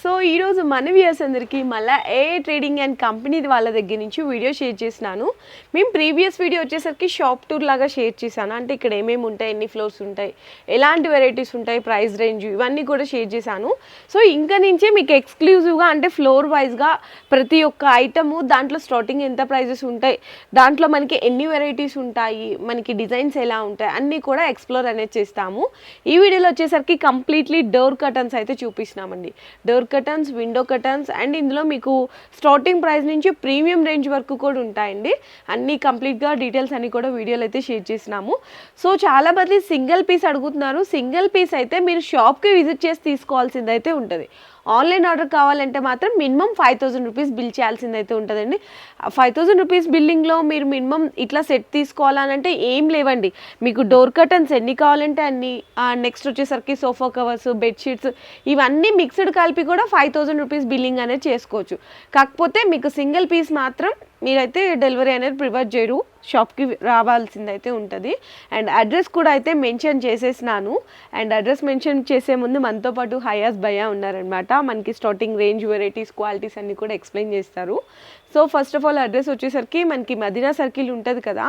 So ఈరోజు మన viewers అందరికీ మళ్ళీ ఏఏ ట్రేడింగ్ అండ్ కంపెనీ వాళ్ళ దగ్గర నుంచి వీడియో షేర్ చేసినాను. మేము ప్రీవియస్ వీడియో వచ్చేసరికి షాప్ టూర్ లాగా షేర్ చేశాను. అంటే ఇక్కడ ఏమేమి ఉంటాయి, ఎన్ని ఫ్లోర్స్ ఉంటాయి, ఎలాంటి వెరైటీస్ ఉంటాయి, ప్రైస్ రేంజ్ ఇవన్నీ కూడా షేర్ చేశాను. సో ఇంకా నుంచే మీకు ఎక్స్క్లూజివ్గా అంటే ఫ్లోర్ వైజ్గా ప్రతి ఒక్క ఐటము దాంట్లో స్టార్టింగ్ ఎంత ప్రైజెస్ ఉంటాయి, దాంట్లో మనకి ఎన్ని వెరైటీస్ ఉంటాయి, మనకి డిజైన్స్ ఎలా ఉంటాయి అన్నీ కూడా ఎక్స్ప్లోర్ అనేది చేస్తాము. ఈ వీడియోలో వచ్చేసరికి కంప్లీట్లీ డోర్ కర్టన్స్ అయితే చూపిస్తున్నామండి. Door curtains, window curtains and ఇందులో మీకు స్టార్టింగ్ ప్రైస్ నుంచి ప్రీమియం రేంజ్ వరకు కూడా ఉంటాయండి. అన్నీ కంప్లీట్గా డీటెయిల్స్ అన్నీ కూడా వీడియోలో అయితే షేర్ చేసినాము. సో చాలా మంది సింగిల్ పీస్ అడుగుతున్నారు. సింగిల్ పీస్ అయితే మీరు షాప్కి విజిట్ చేసి తీసుకోవాల్సింది అయితే ఉంటుంది. ఆన్లైన్ ఆర్డర్ కావాలంటే మాత్రం మినిమం 5000 రూపీస్ బిల్ చేయాల్సింది అయితే ఉంటుందండి. 5000 రూపీస్ బిల్లింగ్లో మీరు మినిమం ఇట్లా సెట్ తీసుకోవాలనంటే ఏం లేవండి. మీకు డోర్ కర్టన్స్ ఎన్ని కావాలంటే అన్ని, నెక్స్ట్ వచ్చేసరికి సోఫా కవర్స్, బెడ్షీట్స్ ఇవన్నీ మిక్స్డ్ కలిపి కూడా 5000 రూపీస్ బిల్లింగ్ అనేది చేసుకోవచ్చు. కాకపోతే మీకు సింగిల్ పీస్ మాత్రం మీరైతే డెలివరీ అనేది ప్రిఫర్ చేయరు, షాప్కి రావాల్సిందైతే ఉంటుంది. అండ్ అడ్రస్ కూడా అయితే మెన్షన్ చేసేసినాను. అండ్ అడ్రస్ మెన్షన్ చేసే ముందు మనతో పాటు హయాస్ భయ్యా ఉన్నారనమాట. మనకి స్టార్టింగ్ రేంజ్, వెరైటీస్, క్వాలిటీస్ అన్నీ కూడా ఎక్స్ప్లెయిన్ చేస్తారు. So first of all address వచ్చేసరికి మనకి మదీనా సర్కిల్ ఉంటుంది కదా,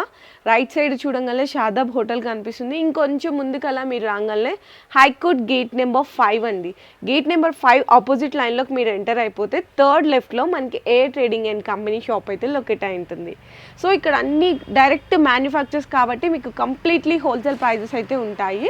రైట్ సైడ్ చూడంగానే షాదాబ్ హోటల్ కనిపిస్తుంది. ఇంకొంచెం ముందుకలా మీరు రాగానే హైకోర్ట్ గేట్ నెంబర్ 5 అండి. గేట్ నెంబర్ 5 ఆపోజిట్ లైన్లోకి మీరు ఎంటర్ అయిపోతే థర్డ్ లెఫ్ట్లో మనకి ఏఏ ట్రేడింగ్ అండ్ కంపెనీ షాప్ అయితే లొకేట్ అయి ఉంటుంది. సో ఇక్కడ అన్ని డైరెక్ట్ మ్యానుఫ్యాక్చర్స్ కాబట్టి మీకు కంప్లీట్లీ హోల్సేల్ ప్రైజెస్ అయితే ఉంటాయి.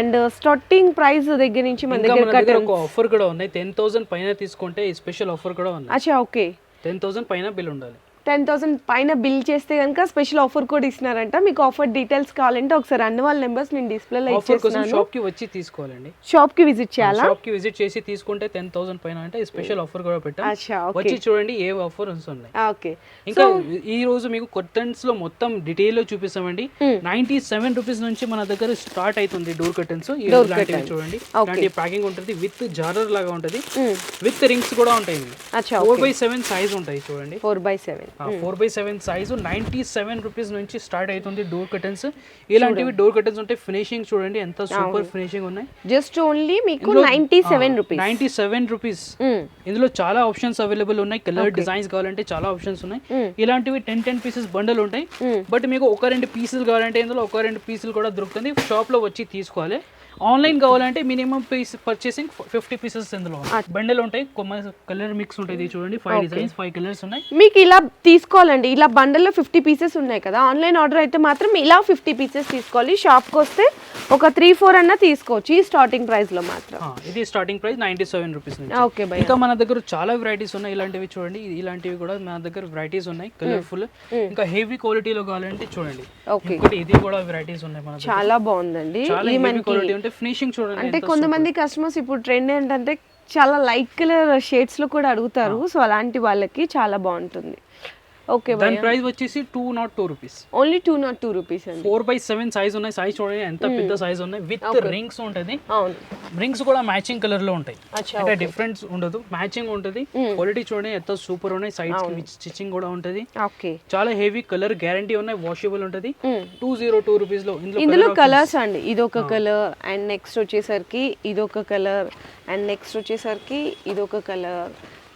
అండ్ స్టార్టింగ్ ప్రైస్ దగ్గర నుంచి మన దగ్గర ఒక ఆఫర్ కూడా ఉన్నాయి. 10,000 పైన తీసుకుంటే ఈ స్పెషల్ ఆఫర్ కూడా ఉంది. అచ్చా, ఓకే. 10,000 పైన బిల్ ఉండాలి. 10,000 పైన బిల్ చేస్తే కనుక స్పెషల్ ఆఫర్ కూడా ఇస్తున్నారంట. మీకు ఆఫర్ డీటెయిల్స్ కావాలంటే ఒకసారి అన్న వాళ్ళ నెంబర్స్ నేను డిస్ప్లేలో ఇచ్చేస్తున్నాను. షాప్ కి వచ్చి తీసుకోవాలండి. షాప్ కి విజిట్ చేయాలా? షాప్ కి విజిట్ చేసి తీసుకుంటే 10,000 పైన అంటే స్పెషల్ ఆఫర్ కూడా పెట్టాం. వచ్చి చూడండి ఏ ఆఫర్స్ ఉన్నాయి. ఓకే. ఇంకా ఈ రోజు మీకు కర్టన్స్ లో మొత్తం డీటెయిల్ లో చూపిస్తామండి. 97 రూపీస్ నుంచి మన దగ్గర స్టార్ట్ అవుతుంది డోర్ కర్టన్స్. ఇలాంటివి చూడండి, ఇలాంటి ప్యాకింగ్ ఉంటుంది, విత్ జారర్ లాగా ఉంటుంది, విత్ రింగ్స్ కూడా ఉంటాయి. 4x7 సైజ్ ఉంటాయి చూడండి. 4x7 4x7 సైజు 97 రూపీస్ నుంచి స్టార్ట్ అవుతుంది డోర్ కర్టన్స్. ఇలాంటివి డోర్ కర్టన్స్ ఉంటాయి. ఫినిషింగ్ చూడండి ఎంత సూపర్ ఫినిషింగ్ ఉన్నాయి. జస్ట్ ఓన్లీ మీకు 97 రూపీస్. ఇందులో చాలా ఆప్షన్స్ అవైలబుల్ ఉన్నాయి. కలర్ డిజైన్స్ కావాలంటే చాలా ఆప్షన్స్ ఉన్నాయి. ఇలాంటివి 10 పీసెస్ బండల్ ఉంటాయి. బట్ మీకు 1-2 పీసులు కావాలంటే ఇందులో 1-2 పీసులు కూడా దొరుకుతుంది. షాప్ లో వచ్చి తీసుకోవాలి. ఆన్లైన్ కావాలంటే మినిమం పీస్ పర్చేసింగ్ 50 పీసెస్ ఇందులో బండల్ ఉంటాయి. కలర్ మిక్స్ ఉంటుంది చూడండి. 5 డిజైన్స్, 5 కలర్స్ ఉన్నాయి. మీకు ఇలా తీసుకోవాలండి. ఇలా బండల్లో 50 పీసెస్ ఉన్నాయి కదా. ఆన్లైన్ ఆర్డర్ అయితే మాత్రం ఇలా 50 పీసెస్ తీసుకోవాలి. షాప్కి వస్తే ఒక 3-4 అన్నా తీసుకోవచ్చు ఈ స్టార్టింగ్ ప్రైస్ లో మాత్రం. ఇది స్టార్టింగ్ ప్రైస్ 97 రూపీస్ నుంచి. Okay by. ఇంకా మన దగ్గర చాలా వెరైటీస్ ఉన్నాయి. ఇలాంటివి చూడండి, ఇలాంటివి కూడా మన దగ్గర వెరైటీస్ ఉన్నాయి. కలర్ఫుల్ ఇంకా హెవీ క్వాలిటీలో కావాలంటే చూడండి. ఇంకోటి ఇది కూడా వెరైటీస్ ఉన్నాయి మన దగ్గర. చాలా బాగుందండి. చాలా హెవీ క్వాలిటీ ఉంటే ఫినిషింగ్ చూడండి. అంటే కొంతమంది కస్టమర్స్ ఇప్పుడు ట్రెండ్ ఏంటంటే చాలా లైట్ కలర్ షేడ్స్ లో కూడా అడుగుతారు. సో అలాంటి వాళ్ళకి చాలా బాగుంటుంది. ఓకే, దాని ప్రైస్ వచ్చేసి 202 రూపీస్. ఓన్లీ 202 రూపీస్ అండి. 4x7 సైజ్ ఉన్నాయి. సైజ్ చూడండి ఎంత పెద్ద సైజ్ ఉన్నాయి. విత్ రింగ్స్ ఉంటుంది. అవును, రింగ్స్ కూడా మ్యాచింగ్ కలర్ లో ఉంటాయి. అంటే డిఫరెన్స్ ఉండదు, మ్యాచింగ్ ఉంటుంది. క్వాలిటీ చూడండి ఎంత సూపర్ ఉన్నాయి. సైడ్స్ కి స్టిచ్చింగ్ కూడా ఉంటుంది. ఓకే, చాలా హెవీ కలర్ గ్యారంటీ ఉన్నాయి. వాషబుల్ ఉంటుంది. 202 రూపీస్ లో ఇందులో కలర్స్ అండి. ఇదొక కలర్ అండ్ నెక్స్ట్ వచ్చేసరికి ఇదొక కలర్ అండ్ నెక్స్ట్ వచ్చేసరికి ఇదొక కలర్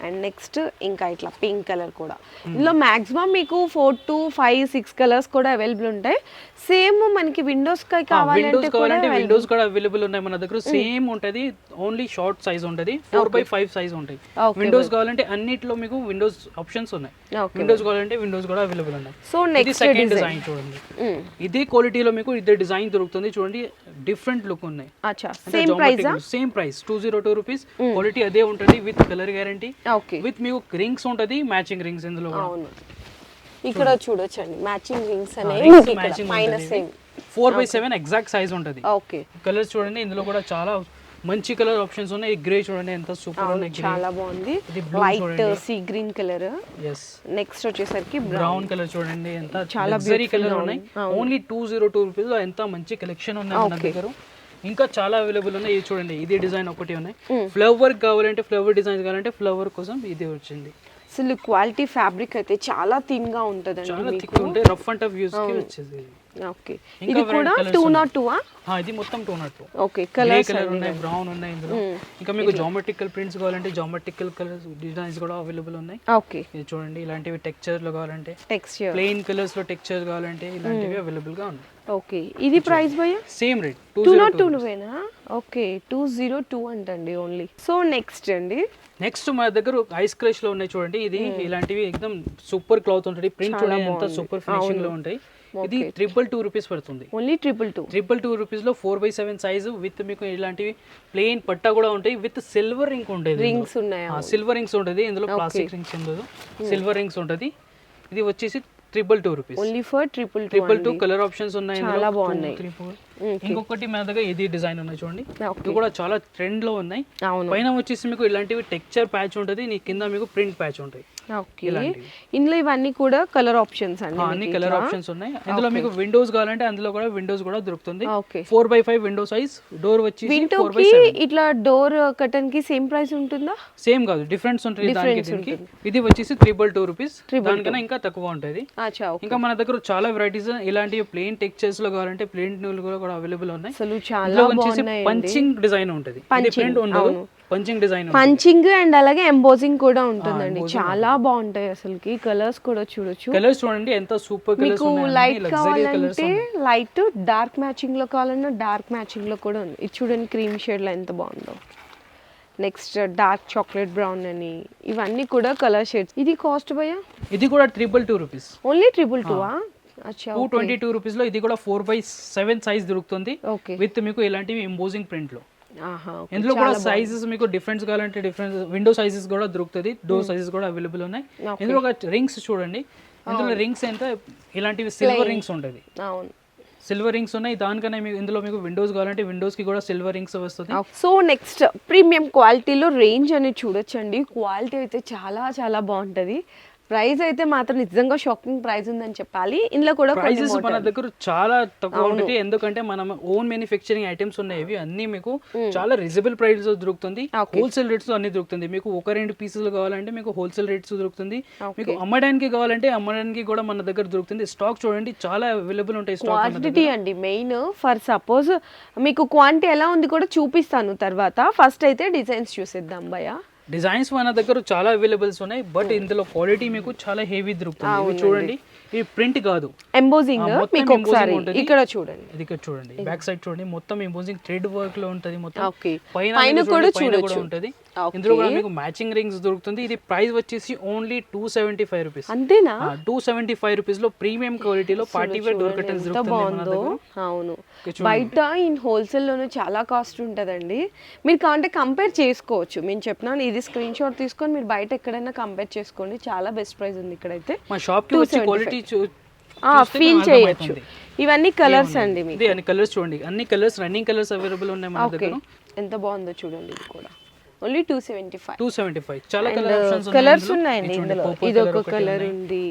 అండ్ నెక్స్ట్ ఇంకా ఇట్లా పింక్ కలర్ కూడా. ఇందులో మాక్సిమం మీకు 4 to 5, 6 కలర్స్ కూడా అవైలబుల్ ఉంటాయి. సేమ్ మనకి విండోస్ కావాలంటే విండోస్ కూడా అవైలబుల్ ఉన్నాయి మన దగ్గర. సేమ్ ఉంటది, ఓన్లీ షార్ట్ సైజ్ ఉంటది. 4x5 సైజ్ ఉంటాయి. విండోస్ కావాలంటే అన్నిట్లో మీకు విండోస్ ఆప్షన్స్ ఉన్నాయి. విండోస్ కావాలంటే విండోస్ కూడా అవైలబుల్ ఉన్నాయి. సో నెక్స్ట్ సెకండ్ డిజైన్ చూడండి. ఇదే క్వాలిటీలో మీకు ఇదే డిజైన్ దొరుకుతుంది చూడండి. డిఫరెంట్ లుక్ ఉన్నాయి. Same price 202 rupees. క్వాలిటీ అదే ఉంటుంది విత్ కలర్ గ్యారంటీ. విత్ మీకు రింగ్స్ ఉంటది, మ్యాచింగ్ రింగ్స్ ఇందులో. ఇక్కడ చూడొచ్చండి మ్యాచింగ్ రింగ్స్ అనేవి పైన సేమ్ 4x7 ఎగ్జాక్ట్ సైజ్ ఉంటది. ఓకే, కలర్స్ చూడండి. ఇందులో కూడా చాలా మంచి కలర్ ఆప్షన్స్ ఉన్నాయి. గ్రే చూడండి ఎంత సూపర్ ఉంది. చాలా బాగుంది. White sea green colour. Next వచ్చేసరికి బ్రౌన్ కలర్ చూడండి ఎంత చాలా లగ్జరీ కలర్ ఉన్నాయి. ఓన్లీ 202 రూపీస్ లో ఎంత మంచి కలెక్షన్ ఉంది మన దగ్గర. ఇంకా చాలా అవైలబుల్ ఉన్నాయి. ఇది చూడండి, ఇది డిజైన్ ఒకటి ఉన్నాయి. ఫ్లవర్ కావాలంటే ఫ్లవర్ డిజైన్ కావాలంటే ఫ్లవర్ కోసం ఇది వచ్చింది. అసలు క్వాలిటీ ఫ్యాబ్రిక్ అయితే చాలా థిన్ గా ఉంటదండి. చాలా థిక్ ఉంటే రఫ్ అండ్ టఫ్ యూస్ కి వచ్చేది. ఓకే, ఇంకా ఇది కూడా variety colours 202 ఇది మొత్తం 202. ఓకే, గ్రే కలర్స్ కలర్ ఉన్నాయి, బ్రౌన్ ఉన్నాయి ఇందులో. ఇంకా మీకు జామెట్రికల్ ప్రింట్స్ కావాలంటే జామెట్రికల్ కలర్స్ డిజైన్స్ కూడా అవైలబుల్ ఉన్నాయి. ఓకే, ఇది చూడండి, ఇలాంటివి టెక్స్చర్ లో కావాలంటే, టెక్స్చర్ ప్లెయిన్ కలర్స్ లో టెక్స్చర్ కావాలంటే ఇలాంటివి అవైలబుల్ గా ఉన్నాయి. ఓకే, ఇది ప్రైస్ భయ్యా సేమ్ రేట్ 202 నువ్వేనా? ఓకే, 202 అంటండి ఓన్లీ. సో నెక్స్ట్ అండి, నెక్స్ట్ మన దగ్గర ఐస్ క్రష్ లో ఉన్నాయి చూడండి. ఇది ఇలాంటివి ఎక్దమ్ సూపర్ క్లాత్ ఉంటుంది, ప్రింట్ చూడండి ఎంత సూపర్ ఫినిషింగ్ లో ఉంటాయి. ఇది 222 రూపీస్ పడుతుంది. ఓన్లీ 222 రూపీస్ లో 4x7 సైజు విత్ మీకు ఇలాంటివి ప్లెయిన్ పట్టా కూడా ఉంటాయి, విత్ సిల్వర్ రింగ్ ఉంటుంది. రింగ్స్ ఉన్నాయా? సిల్వర్ రింగ్స్ ఉంటుంది ఇందులో, ప్లాస్టిక్ రింగ్స్ ఉండదు, సిల్వర్ రింగ్స్ ఉంటుంది. ఇది వచ్చేసి 222 rupees. Only for 222. Colour options ఉన్నాయి, చాలా బాగున్నాయి. 2, 3, 4. ఇంకొకటి మన దగ్గర ఇది డిజైన్ ఉన్నాయి చూడండి, ఇది కూడా చాలా ట్రెండ్ లో ఉన్నాయి. అవును, పైన వచ్చేసి మీకు ఇలాంటివి టెక్స్చర్ ప్యాచ్ ఉంటుంది, నీ కింద మీకు ప్రింట్ ప్యాచ్ ఉంటాయి. ఓకే, ఇందులో ఇవన్నీ కూడా కలర్ ఆప్షన్స్ అండి, అన్ని కలర్ ఆప్షన్స్ ఉన్నాయి. ఇందులో మీకు విండోస్ కావాలంటే అందులో కూడా విండోస్ కూడా దొరుకుతుంది. Okay, 4x5 window size, door వచ్చి విండోకి ఇట్లా డోర్ కర్టన్ కి సేమ్ ప్రైస్ ఉంటుందా? సేమ్ కాదు, డిఫరెన్స్ ఉంటుంది దానికి దీనికి. ఇది వచ్చేసి 322 రూపీస్, దానికన్నా ఇంకా తక్కువ ఉంటుంది. అచ్చా, ఓకే. ఇంకా మన దగ్గర చాలా వెరైటీస్ ఇలాంటి ప్లెయిన్ టెక్స్చర్స్ లో కావాలంటే ప్లెయిన్ కూడా అవైలబుల్ ఉన్నాయి. అసలు చాలా బాగున్నాయి. పంచింగ్ డిజైన్ ఉంటుంది, ప్రింట్ ఉండదు, పంచింగ్ డిజైన్, పంచింగ్ అండ్ అలాగే ఎంబోజింగ్ కూడా ఉంటుందండి. చాలా బాగుంటాయి అసలుకి. కలర్స్ కూడా చూడొచ్చు. కలర్స్ చూడండి ఎంత సూపర్ కలర్స్ మీకు ఉన్నాయి. లైట్ కావాలంటే లైట్, డార్క్ మ్యాచింగ్ లో కావాలన్నా డార్క్ మ్యాచింగ్ లో కూడా ఉంది. ఇది చూడండి క్రీమ్ షేడ్ లో ఎంత బాగుందో. నెక్స్ట్ డార్క్ చాక్లెట్ బ్రౌన్ అని, ఇవన్నీ కూడా కలర్ షేడ్స్. ఇది కాస్ట్ భయ్యా? ఇది కూడా 222 రూపీస్. ఓన్లీ 222. అచ్చా, 222 రూపీస్ లో ఇది కూడా 4x7 సైజ్ దొరుకుతుంది, ఓకే, విత్ మీకు ఇలాంటివి ఎంబోజింగ్ ప్రింట్ లో. ఆహా, ఇందులో కూడా సైజెస్ మీకు డిఫరెన్స్ కావాలంటే డిఫరెన్స్, విండో సైజెస్ కూడా దొరుకుతుంది, డోర్ సైజెస్ కూడా అవైలబుల్ ఉన్నాయి. ఇందులో ఒక రింగ్స్ చూడండి, ఇందులో రింగ్స్ ఎంత ఇలాంటివి సిల్వర్ రింగ్స్ ఉంటుంది. అవును, సిల్వర్ రింగ్స్ ఉన్నాయి. దానికన్నా మీకు ఇందులో మీకు విండోస్ కావాలంటే విండోస్ కి కూడా సిల్వర్ రింగ్స్ వస్తుంది. సో నెక్స్ట్ ప్రీమియం క్వాలిటీలో రేంజ్ అనేది చూడొచ్చండి. క్వాలిటీ అయితే చాలా చాలా బాగుంటది. ప్రైస్ అయితే మాత్రం నిజంగా షాకింగ్ ప్రైస్ ఉందని చెప్పాలి. ఇందులో కూడా ప్రైసెస్ మన దగ్గర చాలా తక్కువ ఉంటుంది, ఎందుకంటే మనం ఓన్ మ్యానుఫ్యాక్చరింగ్ ఐటమ్స్ ఉన్నాయి. ఇవి అన్ని మీకు చాలా రీజనబుల్ ప్రైస్ దొరుకుతుంది, హోల్సేల్ రేట్స్ అన్ని దొరుకుతుంది. మీకు 1-2 పీసులు కావాలంటే మీకు హోల్సేల్ రేట్స్ దొరుకుతుంది, మీకు అమ్మడానికి కావాలంటే అమ్మడానికి కూడా మన దగ్గర దొరుకుతుంది. స్టాక్ చూడండి చాలా అవైలబుల్ ఉంటాయి. క్వాంటిటీ అండి మెయిన్. ఫర్ సపోజ్ మీకు క్వాంటిటీ ఎలా ఉంది కూడా చూపిస్తాను తర్వాత. ఫస్ట్ అయితే డిజైన్స్ చూసేద్దాం భయ్యా. డిజైన్స్ మన దగ్గర చాలా అవైలబుల్స్ ఉన్నాయి, బట్ ఇందులో క్వాలిటీ మీకు చాలా హెవీ దొరుకుతుంది. ఇవి చూడండి, ఈ ప్రింట్ కాదు, ఎంబోజింగ్. మీకు ఒకసారి ఇక్కడ చూడండి, ఇది ఇక్కడ చూడండి, బ్యాక్ సైడ్ చూడండి, మొత్తం ఎంబోజింగ్ థ్రెడ్ వర్క్ లో ఉంటది మొత్తం. ఓకే, పైన కూడా ఉంటది. ఇందులో కూడా మీకు మ్యాచింగ్ రింగ్స్ దొరుకుతుంది. ఇది ప్రైస్ వచ్చేసి ఓన్లీ 275 రూపీస్. అంతేనా? 275 రూపీస్ లో ప్రీమియం క్వాలిటీలో పార్టీ వేర్ డోర్ కర్టన్స్ దొరుకుతుంది మన దగ్గర. అవును, బయట ఇన్ హోల్సేల్ లోనే చాలా కాస్ట్ ఉంటదండి. మీరు కావాలంటే కంపేర్ చేసుకోవచ్చు. నేను చెప్పినాను, ఇది స్క్రీన్ షాట్ తీసుకొని మీరు బయట ఎక్కడైనా కంపేర్ చేసుకోండి. చాలా బెస్ట్ ప్రైస్ ఉంది ఇక్కడైతే. మా షాప్ కి వచ్చి క్వాలిటీ ఫీల్ చేయొచ్చు. ఇవన్నీ కలర్స్ అండి. మీకు అన్ని కలర్స్ చూడండి, అన్ని కలర్స్ రన్నింగ్ కలర్స్ అవైలబుల్ ఉన్నాయి మన దగ్గర. ఎంత బాగుందో చూడండి. ఇది కూడా ఓన్లీ 275. చాలా కలర్స్ ఉన్నాయండి ఇందులో. ఇది ఒక కలర్ ఉంది.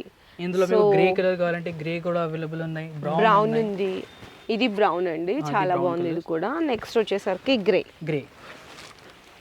ఇందులో మీకు గ్రే కలర్ కావాలంటే గ్రే కూడా అవైలబుల్ ఉన్నాయి, బ్రౌన్ ఉంది. ఇది బ్రౌన్ అండి, చాలా బాగుంది. ఇది కూడా నెక్స్ట్ వచ్చేసరికి గ్రే.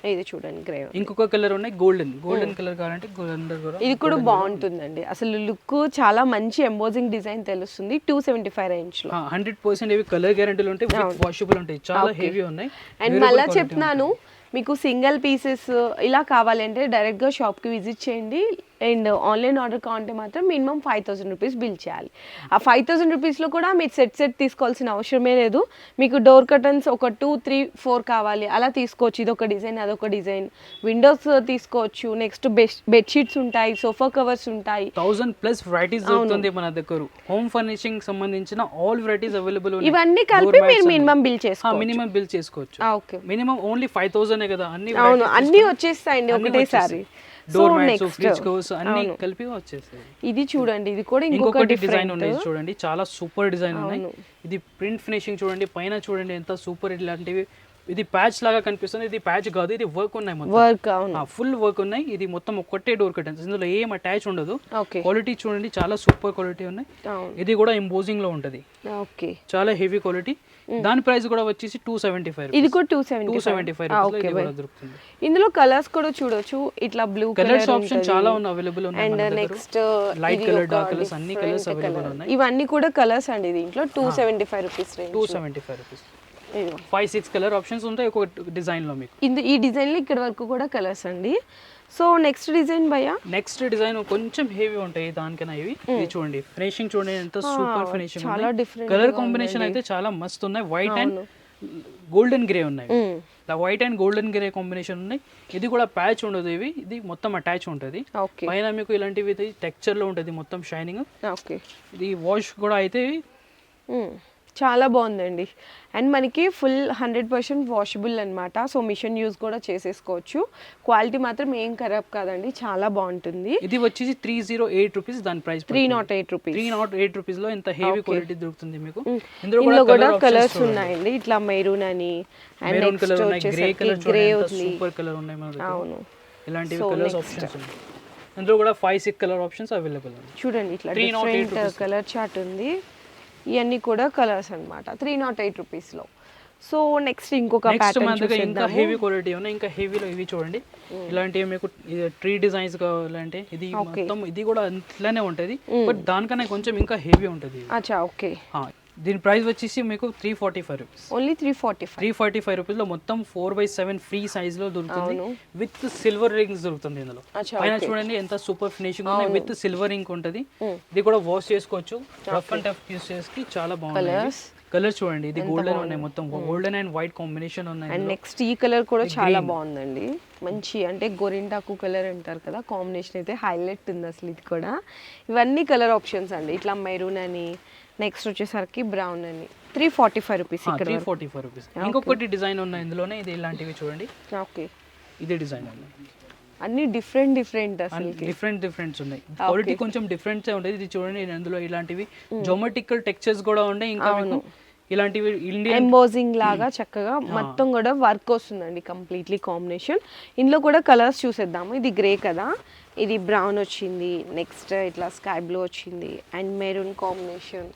ఇది చూడండి గ్రే. ఇంకొక కలర్ ఉన్నాయి గోల్డెన్ కలర్ కావాలంటే గోల్డెన్ కూడా. ఇది కూడా బాగుంటుందండి. అసలు లుక్ చాలా మంచి ఎంబోజింగ్ డిజైన్ తెలుస్తుంది. 275 రేంజ్ లో 100% ఇవి కలర్ గ్యారెంటీలు ఉంటాయి, వాషబుల్ ఉంటాయి, చాలా హెవీ ఉన్నాయి. అండ్ మళ్ళీ చెప్తున్నాను, మీకు సింగిల్ పీసెస్ ఇలా కావాలంటే డైరెక్ట్గా షాప్కి విజిట్ చేయండి. అండ్ ఆన్లైన్ ఆర్డర్ కావాలంటే మాత్రం మినిమం 5000 రూపీస్ బిల్ చేయాలి. ఆ 5000 రూపీస్లో కూడా మీరు సెట్ తీసుకోవాల్సిన అవసరమే లేదు. మీకు డోర్ కర్టన్స్ ఒక 2, 3, 4 కావాలి అలా తీసుకోవచ్చు. ఇదొక డిజైన్, అదొక డిజైన్. విండోస్ తీసుకోవచ్చు. నెక్స్ట్ బెడ్షీట్స్ ఉంటాయి, సోఫా కవర్స్ ఉంటాయి. 1000+ వెరైటీస్ దొరుకుతుంది మన దగ్గర. హోమ్ ఫర్నిషింగ్ సంబంధించిన ఆల్ వెరైటీస్ అవైలబుల్ ఉన్నాయి. ఇవన్నీ కలిపి మీరు మినిమం బిల్ చేసుకోవచ్చు. ఓకే, మినిమం ఓన్లీ 5000 కదా. అన్ని వచ్చేస్తాయండి ఒకటేసారి. డోర్ మ్యాట్స్, ఫ్రిడ్జ్ కవర్స్ అన్ని కలిపి వచ్చేస్తాయి. ఇది చూడండి, ఇది కూడా ఇంకొకటి డిజైన్ ఉంది చూడండి, చాలా సూపర్ డిజైన్ ఉన్నాయి. ఇది ప్రింట్ ఫినిషింగ్ చూడండి, పైన చూడండి ఎంత సూపర్. ఇలాంటివి ఇది ప్యాచ్ లాగా కనిపిస్తుంది, ఇది ప్యాచ్ కాదు, ఇది వర్క్ ఉన్నాయి మొత్తం, ఫుల్ వర్క్ ఉన్నాయి. ఇది మొత్తం ఒక్కటే డోర్ కర్టన్స్, ఇందులో ఏం అటాచ్ ఉండదు. క్వాలిటీ చూడండి చాలా సూపర్ క్వాలిటీ ఉన్నాయి. ఇది కూడా ఎంబోజింగ్ లో ఉంటది, చాలా హెవీ క్వాలిటీ. దాని ప్రైస్ కూడా వచ్చేసి 275. ఇది కూడా 275 275 కూడా దొరుకుతుంది. ఇందులో కలర్స్ కూడా చూడొచ్చు, ఇట్లా బ్లూ కలర్స్ ఆప్షన్ చాలా అవైలబుల్ ఉన్నాయి. And next light colour, dark colours అన్ని కలర్స్ అవైలబుల్ ఉన్నాయి. ఇవన్నీ కూడా కలర్స్ అండి దీంట్లో 275 rupees range. 275 rupees. 5-6 colour options ఉంటాయి ఒక డిజైన్ లో మీకు. ఈ డిజైన్ లో ఇక్కడ వరకు కూడా కలర్స్ అండి. సో నెక్స్ట్ డిజైన్ భయ్యా, నెక్స్ట్ డిజైన్ కొంచెం హెవీ ఉంటాయి దానికన్నా. ఇది చూడండి, ఫినిషింగ్ చూడండి ఎంత సూపర్ ఫినిషింగ్. చాలా డిఫరెంట్ కలర్ కాంబినేషన్ అయితే చాలా మస్తు ఉన్నాయి. వైట్ అండ్ గోల్డెన్ గ్రే ఉన్నాయి. White and golden grey combination ఉన్నాయి. ఇది కూడా ప్యాచ్ ఉండదు, ఇది మొత్తం అటాచ్ ఉంటుంది. పైన మీకు ఇలాంటివి టెక్స్చర్ లో ఉంటుంది మొత్తం షైనింగ్. ఇది వాష్ కూడా అయితే చాలా బాగుందండి. అండ్ మనకి ఫుల్ 100% వాషబుల్ అనమాట. సో మిషన్ యూజ్ కూడా చేసేసుకోవచ్చు. క్వాలిటీ మాత్రం ఏం ఖరాబ్ కాదండి, చాలా బాగుంటుంది. ఇది వచ్చేసి 308 రూపీస్ దాని ప్రైస్. 308 రూపీస్. 308 రూపీస్ లో ఇంత హెవీ క్వాలిటీ దొరుకుతుంది మీకు. ఇందులో కూడా కలర్స్ ఉన్నాయండి, ఇట్లా మెరూన్ అని, అండ్ మెరూన్ కలర్ ఉన్నాయి, గ్రే కలర్ గ్రే చూడండి సూపర్ కలర్ ఉన్నాయి మన దగ్గర. అవును, ఇలాంటి కలర్స్ ఆప్షన్స్ ఉన్నాయి. ఇందులో కూడా 5-6 కలర్ ఆప్షన్స్ అవైలబుల్ ఉన్నాయి. చూడండి ఇట్లా డిఫరెంట్ కలర్ చార్ట్ ఉంది. ఇవన్నీ కూడా కలర్స్ అన్నమాట 308 రూపీస్ లో. సో నెక్స్ట్ ఇంకొక ప్యాటర్న్ చూద్దాం. ఇంకా హెవీ క్వాలిటీ ఉన్నాయి. ఇంకా హెవీలో ఇవి చూడండి, ఇలాంటివి మీకు ట్రీ డిజైన్స్ కావాలంటే ఇది మొత్తం ఇది కూడా ఇట్లానే ఉంటది, బట్ దానికన్నా కొంచెం ఇంకా హెవీ ఉంటది. అచ్చా, ఓకే. దీని ప్రైస్ వచ్చేసి మీకు 345 రూపీస్. ఓన్లీ 345 రూపీస్ లో మొత్తం 4x7 ఫ్రీ సైజ్ లో దొరుకుతుంది. విత్ సిల్వర్ రింగ్స్ దొరుకుతుంది ఇందులో. పైన చూడండి ఎంత సూపర్ ఫినిషింగ్ ఉంది, విత్ సిల్వర్ రింగ్ ఉంటది. ఇది కూడా వాష్ చేసుకోవచ్చు, రఫ్ అండ్ టఫ్ యూస్ చేసి చాలా బాగుంది. కలర్ చూడండి, ఇది గోల్డెన్ ఉన్నాయి, మొత్తం గోల్డెన్ అండ్ వైట్ కాంబినేషన్ ఉన్నాయి. అండ్ నెక్స్ట్ ఈ కలర్ కూడా చాలా బాగుందండి. మంచి అంటే గోరింటాకు కలర్ అంటారు కదా, కాంబినేషన్ అయితే హైలైట్ ఉంది అసలు. ఇది కూడా ఇవన్నీ కలర్ ఆప్షన్స్ అండి, ఇట్లా మెరూన్ అని, నెక్స్ట్ వచ్చేసరికి బ్రౌన్ అని. 345 రూపీస్. ఇక్కడ 345 రూపీస్. ఇంకొకటి డిజైన్ ఉన్నాయి ఇందులోనే, ఇది ఇలాంటివి చూడండి. ఓకే, ఇది డిజైన్ ఉన్నాయి, అన్ని డిఫరెంట్ అసలు డిఫరెంట్స్ ఉన్నాయి. క్వాలిటీ కొంచెం డిఫరెంట్ ఉంటుంది. ఇది చూడండి, ఇందులో ఇలాంటివి జోమెట్రికల్ టెక్స్చర్స్ కూడా ఉన్నాయి. ఇంకా మీకు ఇలాంటివి ఇండియన్ ఎంబోజింగ్ లాగా చక్కగా మొత్తం కూడా వర్క్ వస్తుందండి, కంప్లీట్లీ కాంబినేషన్. ఇందులో కూడా కలర్స్ చూసేద్దాము. ఇది గ్రే కదా, ఇది బ్రౌన్ వచ్చింది, నెక్స్ట్ ఇట్లా స్కై బ్లూ వచ్చింది, అండ్ మెరూన్ కాంబినేషన్.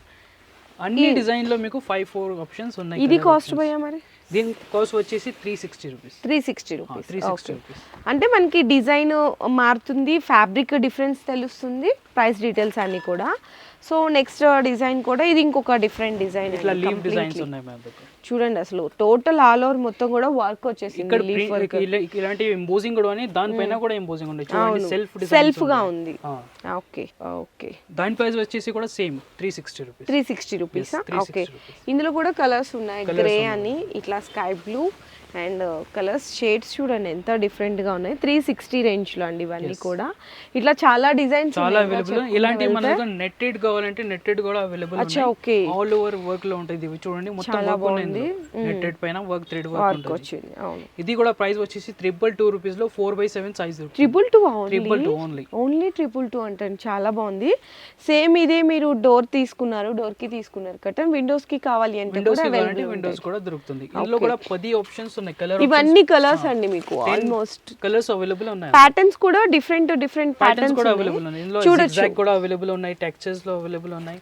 అన్ని డిజైన్ లో మీకు 5-4 ఆప్షన్స్ ఉన్నాయి. ఇది కాస్ట్ భయ్యా మరి? దీని కాస్ట్ వచ్చేసి 360 రూపీస్. 360 రూపీస్. అంటే మనకి డిజైన్ మారుతుంది, ఫ్యాబ్రిక్ డిఫరెన్స్ తెలుస్తుంది, ప్రైస్ డీటెయిల్స్ అన్ని కూడా. సో నెక్స్ట్ డిజైన్ కూడా ఇది ఇంకొక డిఫరెంట్ డిజైన్. ఇట్లా లీఫ్ డిజైన్స్ ఉన్నాయి మన దగ్గర. చూడండి అసలు టోటల్ ఆల్ ఓవర్ మొత్తం కూడా వర్క్ వచ్చేసింది. ఇక్కడ ఇలాంటి ఎంబోజింగ్ కూడా అని, దానిపైన కూడా ఎంబోజింగ్ ఉంది చూడండి, సెల్ఫ్ గా ఉంది. ఓకే. దాని ప్రైస్ వచ్చేసి కూడా సేమ్ 360 రూపీస్. ఓకే, ఇందులో కూడా కలర్స్ ఉన్నాయి, గ్రే అని, ఇట్లా sky blue, and colours shades చూడండి ఎంత డిఫరెంట్ గా ఉన్నాయి. 360 రేంజ్ లో అండి ఇవన్నీ కూడా. ఇట్లా చాలా డిజైన్స్ చాలా అవైలబుల్. ఇలాంటి మన దగ్గర నెట్టెడ్ కావాలంటే నెట్టెడ్ కూడా అవైలబుల్ ఉన్నాయి. ఆల్ ఓవర్ వర్క్ లో ఉంటుంది. ఇవి చూడండి మొత్తం వర్క్ ఉంది, నెట్టెడ్ పైన వర్క్ థ్రెడ్ వర్క్ వచ్చింది. ఇది కూడా ప్రైస్ వచ్చేసి 222 రూపీస్ లో 4x7 సైజ్. 222 ఓన్లీ 222 అంటే చాలా బాగుంది. సేమ్ ఇదే మీరు డోర్ కి తీసుకున్నారు కదా, విండోస్ కి కావాలి అంటే విండోస్ కూడా దొరుకుతుంది. ఇందులో కూడా 10 ఆప్షన్స్ ఉన్నాయి. కలర్ ఇవన్నీ కలర్స్ అండి మీకు ఆల్మోస్ట్ కలర్స్ అవైలబుల్ ఉన్నాయి. ప్యాటర్న్స్ కూడా డిఫరెంట్ ప్యాటర్న్స్ కూడా అవైలబుల్ ఉన్నాయి. ఇందులో జిగ్జాగ్ కూడా అవైలబుల్ ఉన్నాయి, టెక్స్చర్స్ లో అవైలబుల్ ఉన్నాయి.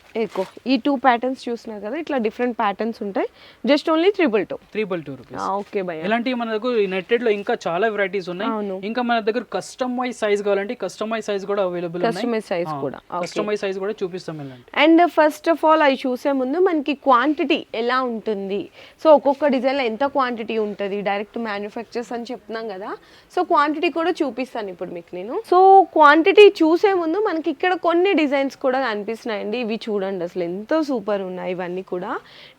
ఈ 2 ప్యాటర్న్స్ చూస్తున్నారు కదా, ఇట్లా డిఫరెంట్ ప్యాటర్న్స్ ఉంటాయి. Just only 322 rupees. ఓకే భయ్యా. ఇలాంటివి మన దగ్గర నెట్టెడ్ లో ఇంకా చాలా వెరైటీస్ ఉన్నాయి. ఇంకా మన దగ్గర కస్టమైజ్ సైజ్ కావాలంటే కస్టమైజ్ సైజ్ కూడా అవైలబుల్ ఉన్నాయి. కస్టమైజ్ సైజ్ కూడా చూపిస్తాం. అండ్ ఫస్ట్ ఆఫ్ ఆల్ అవి చూసే ముందు మనకి క్వాంటిటీ ఎలా ఉంటుంది, సో ఒక్కొక్క డిజైన్ లో ఎంత క్వాంటిటీ ఉంటుంది, డైరెక్ట్ మ్యానుఫ్యాక్చర్స్ అని చెప్తున్నాం కదా, సో క్వాంటిటీ కూడా చూపిస్తాను ఇప్పుడు మీకు నేను. సో క్వాంటిటీ చూసే ముందు మనకి ఇక్కడ కొన్ని డిజైన్స్ కూడా కనిపిస్తున్నాయండి. ఇవి చూడండి అసలు ఎంతో సూపర్ ఉన్నాయి. ఇవన్నీ కూడా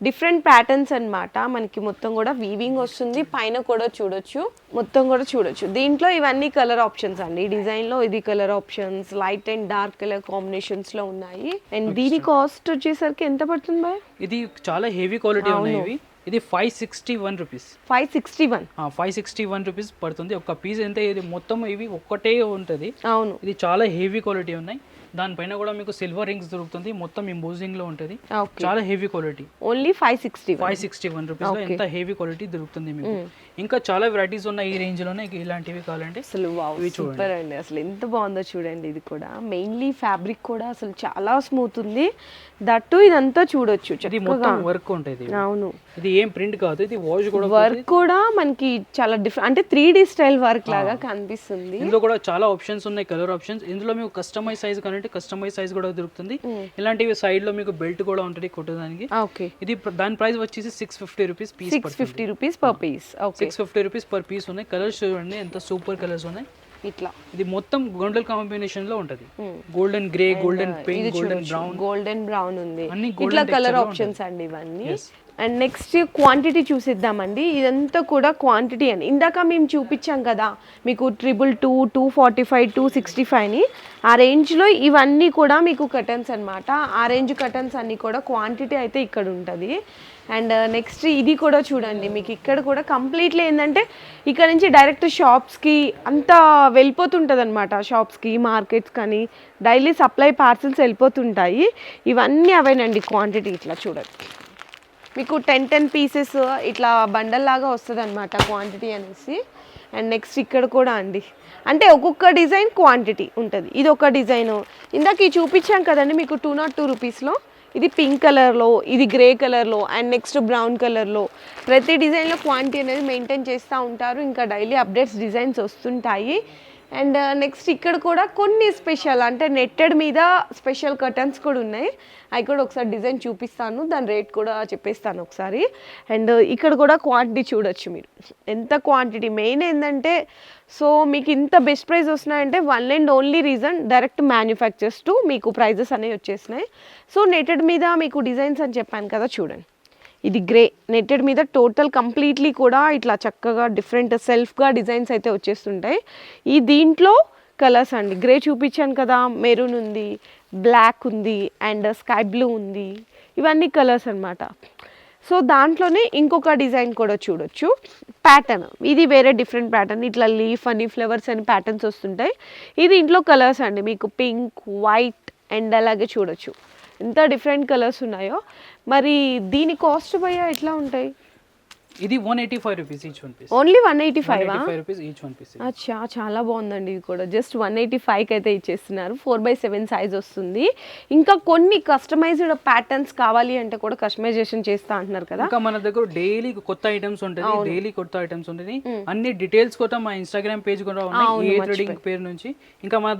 డిఫరెంట్ ప్యాటర్న్స్ అన్నమాట. మనకి మొత్తం కూడా వీవింగ్ వస్తుంది, పైన కూడా చూడొచ్చు, మొత్తం కూడా చూడొచ్చు. దీంట్లో ఇవన్నీ కలర్ ఆప్షన్స్ అండి. ఈ డిజైన్ లో ఇది colour options, light and dark colour combinations లో ఉన్నాయి. అండ్ దీని కాస్ట్ వచ్చేసరికి ఎంత పడుతుంది బాయ్? ఇది చాలా హెవీ క్వాలిటీ ఉన్నాయి. ఇది 561 రూపీస్. 561 రూపీస్ పడుతుంది ఒక పీస్. ఎంత ఇది మొత్తం ఇవి ఒక్కటే ఉంటుంది. అవును, ఇది చాలా హెవీ క్వాలిటీ ఉన్నాయి. దానిపైన కూడా మీకు సిల్వర్ రింగ్స్ దొరుకుతుంది, మొత్తం ఎంబోజింగ్ లో ఉంటుంది. చాలా హెవీ క్వాలిటీ. ఓన్లీ 561 రూపీస్ లో ఎంత హెవీ క్వాలిటీ దొరుకుతుంది మీకు. ఇంకా చాలా వెరైటీస్ ఉన్నాయి ఈ రేంజ్ లోనే. ఇలాంటివి కావాలంటే అసలు వావ్ సూపర్ అండి, అసలు ఎంత బాగుందో చూడండి. ఇది కూడా మెయిన్లీ ఫ్యాబ్రిక్ కూడా అసలు చాలా స్మూత్ ఉంది. దట్టు ఇదంతా చూడొచ్చు ఇది మొత్తం వర్క్ ఉంటుంది. అవును, ఇది ఏం ప్రింట్ కాదు, ఇది వాష్ కూడా. వర్క్ కూడా మనకి చాలా డిఫరెంట్, అంటే 3D స్టైల్ వర్క్ లాగా కనిపిస్తుంది. ఇందులో కూడా చాలా ఆప్షన్స్ ఉన్నాయి, కలర్ ఆప్షన్స్. ఇందులో మీకు కస్టమైజ్ సైజ్ కావాలంటే కస్టమైజ్ సైజ్ కూడా దొరుకుతుంది. ఇలాంటివి సైడ్ లో మీకు బెల్ట్ కూడా ఉంటుంది కొట్టడానికి. ఓకే, ఇది దాని ప్రైస్ వచ్చేసి 650 rupees piece. 650 rupees per piece. Okay, 650 rupees per piece ఉన్నాయి. కలర్స్ చూడండి ఎంత సూపర్ కలర్స్ ఉన్నాయి. ఇట్లా ఇది మొత్తం గోల్డెన్ కాంబినేషన్ లో ఉంటది. Golden grey, golden pink, golden brown, golden brown ఉంది. అన్ని ఇట్లా కలర్ ఆప్షన్స్ అండి ఇవన్నీ. అండ్ నెక్స్ట్ క్వాంటిటీ చూసిద్దామండి. ఇదంతా కూడా క్వాంటిటీ అని ఇందాక మేము చూపించాం కదా మీకు 222, 245, 265 ఆ రేంజ్లో ఇవన్నీ కూడా మీకు కటన్స్ అనమాట. ఆ రేంజ్ కటన్స్ అన్నీ కూడా క్వాంటిటీ అయితే ఇక్కడ ఉంటుంది. అండ్ నెక్స్ట్ ఇది కూడా చూడండి, మీకు ఇక్కడ కూడా కంప్లీట్లీ ఏంటంటే ఇక్కడ నుంచి డైరెక్ట్ షాప్స్కి అంతా వెళ్ళిపోతుంటుంది అనమాట. షాప్స్కి, మార్కెట్స్ కానీ డైలీ సప్లై పార్సిల్స్ వెళ్ళిపోతుంటాయి. ఇవన్నీ అవేనండి క్వాంటిటీ. ఇట్లా చూడండి, మీకు 10 పీసెస్ ఇట్లా బండల్ లాగా వస్తుంది అనమాట క్వాంటిటీ అనేసి. అండ్ నెక్స్ట్ ఇక్కడ కూడా అండి, అంటే ఒక్కొక్క డిజైన్ క్వాంటిటీ ఉంటుంది. ఇది ఒక డిజైను ఇందాక ఇది చూపించాం కదండి మీకు 202 రూపీస్లో. ఇది పింక్ కలర్లో, ఇది గ్రే కలర్లో, అండ్ నెక్స్ట్ బ్రౌన్ కలర్లో. ప్రతి డిజైన్లో క్వాంటిటీ అనేది మెయింటైన్ చేస్తూ ఉంటారు. ఇంకా డైలీ అప్డేట్స్ డిజైన్స్ వస్తుంటాయి. అండ్ నెక్స్ట్ ఇక్కడ కూడా కొన్ని స్పెషల్, అంటే నెట్టెడ్ మీద స్పెషల్ కర్టన్స్ కూడా ఉన్నాయి. అవి కూడా ఒకసారి డిజైన్ చూపిస్తాను, దాని రేట్ కూడా చెప్పేస్తాను ఒకసారి. అండ్ ఇక్కడ కూడా క్వాంటిటీ చూడొచ్చు మీరు, ఎంత క్వాంటిటీ. మెయిన్ ఏంటంటే సో మీకు ఇంత బెస్ట్ ప్రైస్ వస్తున్నాయంటే one and only reason direct manufacturers to మీకు ప్రైజెస్ అనేవి వచ్చేసినాయి. సో నెట్టెడ్ మీద మీకు డిజైన్స్ అని చెప్పాను కదా, చూడండి ఇది గ్రే నెట్టెడ్ మీద టోటల్ కంప్లీట్లీ కూడా ఇట్లా చక్కగా డిఫరెంట్ సెల్ఫ్గా డిజైన్స్ అయితే వచ్చేస్తుంటాయి. ఈ దీంట్లో కలర్స్ అండి, గ్రే చూపించాను కదా, మెరూన్ ఉంది, బ్లాక్ ఉంది, అండ్ స్కై బ్లూ ఉంది. ఇవన్నీ కలర్స్ అనమాట. సో దాంట్లోనే ఇంకొక డిజైన్ కూడా చూడొచ్చు, ప్యాటర్న్. ఇది వేరే డిఫరెంట్ ప్యాటర్న్, ఇట్లా లీఫ్ అని, ఫ్లవర్స్ అని ప్యాటర్న్స్ వస్తుంటాయి. ఇది ఇంట్లో కలర్స్ అండి, మీకు పింక్, వైట్, అండ్ అలాగే చూడొచ్చు ఎంత డిఫరెంట్ కలర్స్ ఉన్నాయో. మరి దీని కాస్ట్ భయ్యా ఎట్లా ఉంటాయి? ఇది 185 rupees each one piece. Only 185 rupees each one piece. అచ్చా, చాలా బాగుందండి. ఇది కూడా జస్ట్ 185కి అయితే ఇచ్చేస్తున్నారు. 4/7 సైజ్ వస్తుంది. ఇంకా కొన్ని కస్టమైజ్డ్ ప్యాటర్న్స్ కావాలి అంటే కూడా కస్టమైజేషన్ చేస్తా అంటున్నారు కదా. ఇంకా మన దగ్గర డైలీ కొత్త ఐటమ్స్ ఉంటుంది, డైలీ కొత్త ఐటమ్స్ ఉంటుంది. అన్ని డీటెయిల్స్ కూడా మా ఇన్స్టాగ్రామ్ పేజ్ కూడా ఉన్నాయి, ఏ ట్రేడింగ్ పేరు నుంచి. ఇంకా మా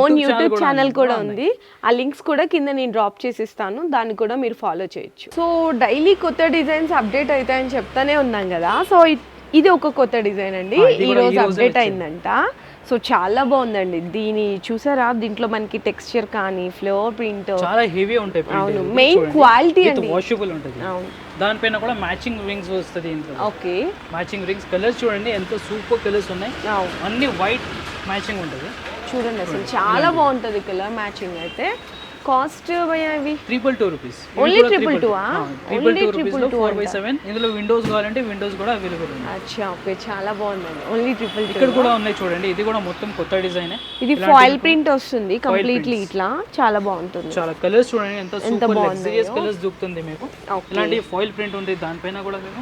ఓన్ యూట్యూబ్ ఛానల్ కూడా ఉంది. ఆ లింక్స్ కూడా కింద నేను డ్రాప్ చేసిస్తాను, దాన్ని కూడా మీరు ఫాలో చేయొచ్చు. సో డైలీ కొత్త డిజైన్స్ అప్డేట్ అవుతాయని చెప్తానే ఉన్నాం కదా. సో ఇది ఒక కొత్త డిజైన్ అండి, ఈ రోజు అప్డేట్ అయిందంట. సో చాలా బాగుందండి. దీని చూసారా, దీంట్లో మనకి టెక్స్చర్ కానీ ఫ్లోర్ ప్రింట్ చాలా హెవీ ఉంటాయి. అవును, మెయిన్ క్వాలిటీ అండి, వాషబుల్ ఉంటుంది. అవును, దానిపైన కూడా మ్యాచింగ్ రింగ్స్ వస్తుంది. Okay, matching rings. కలర్స్ చూడండి ఎంత సూపర్ కలర్స్ ఉన్నాయి, అన్ని వైట్ మ్యాచింగ్ ఉంటుంది. చూడండి అసలు చాలా బాగుంటుంది కలర్ మ్యాచింగ్ అయితే. కాస్ట్ భయ్యా ఇవి 222 రూపీస్. Only 222 only 222 4/7. ఇందులో విండోస్ కావాలంటే విండోస్ కూడా అవైలబుల్ ఉన్నాయి. అచ్చా, ఓకే, చాలా బాగుందండి. ఓన్లీ 222. ఇక్కడ కూడా ఉన్నాయి చూడండి, ఇది కూడా మొత్తం కొత్త డిజైన్. ఇది ఫాయిల్ ప్రింట్ వస్తుంది కంప్లీట్లీ ఇట్లా, చాలా బాగుంటుంది. చాలా కలర్స్ చూడండి ఎంత సూపర్ లగ్జరియస్ కలర్స్ దొరుకుతుంది మీకు. ఇలాంటి ఫాయిల్ ప్రింట్ ఉంది, దానిపైన కూడా మీకు